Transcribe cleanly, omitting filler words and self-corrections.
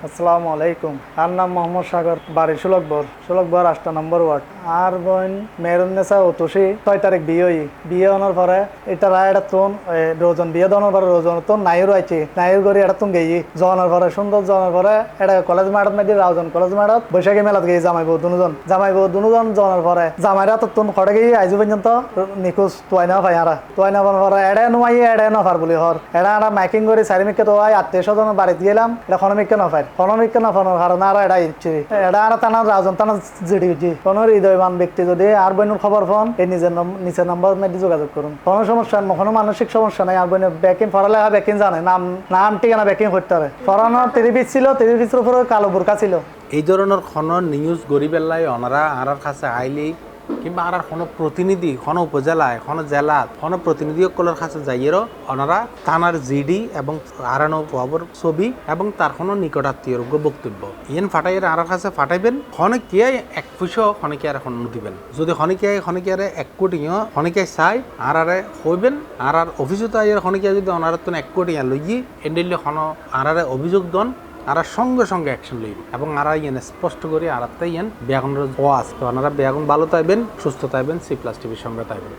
আসসালামু আলাইকুম। আর নাম মোহাম্মদ সাগর, বাড়ি ষোলকবর 8 নম্বর ওয়ার্ড। আর বোন মেরুন্নেসা অতুষি 6 তারিখ বিয়ে হওয়ার পরে এটা রায়টা তুন রোজন বিয়ে দেওয়ার পরে রোজন তো নাইর আছে নাইর গড়ি এটা তুন গেই জনের পরে সুন্দর জনের পরে এটা কলেজ মাঠত মেদি রাউজন কলেজ মাঠত বৈশাখী মেলাত গিয়ে জামাই বউ দুজন জনের পরে জামাইরা তো তুন খড়ে গিয়ে আইজ পর্যন্ত নিখোঁজ তোয়াইনা ভাই আরা তোয়াইনা পরে এড়ে নুয়াই এড়ে নফার বলি হর এটা আমরা মাইকিং করে চারিমিককে তো আত্মীয় স্বজনের বাড়িতে গেলাম এটা খনমিককে নফার কারণ আর এটা ইচ্ছে এটা আর টানা রাজন টানা জিডি কোনো হৃদয়বান ব্যক্তি যদি আর বইনের খবর ফোন এই নিচের নাম্বার মেদি যোগাযোগ করুন। কোনো সমস্যা কোনো মানসিক সমস্যা নাই। আর বইনের ব্যাকিং পড়ালেখা ব্যাকিং জানে নাম ঠিকানা ব্যাকিং করতে পারে। পড়ানোর 30 ছিল 30 উপরে কালো বুরকা ছিল। এই ধরনের কোনো নিউজ গরিবেল্লাই ওনারা আর কাছে আইলেই কিংবা আর কোনো প্রতিনিধি কোনো উপজেলায় কোনো জেলা কোনো প্রতিনিধিসকলের কাছে যাইয়েরও ওনারা থানার জিডি এবং আরানো খবর ছবি এবং তার কোনো নিকটাত্মীয়যোগ্য বক্তব্য ইয়েন ফাটাইয়ের আর কাছে ফাটাইবেন খনিকে 1 পয়সা খনিকে আর এখন দিবেন। যদি খনিকে 1 কোটিও খনিকে চাই আর হইবেন আর অফিসও তাই খনিকে যদি ওনার তো 1 কোটি লইয়ে এন্ডিলে কোনো আর অভিযোগ দন আর সঙ্গে সঙ্গে অ্যাকশন লইব এবং আর স্পষ্ট করে আর বেগুনের ওয়াজ তো ওনারা বেগুন ভালো তাইবেন সুস্থ তাইবেন C+ টিভির সঙ্গে তাইবেন।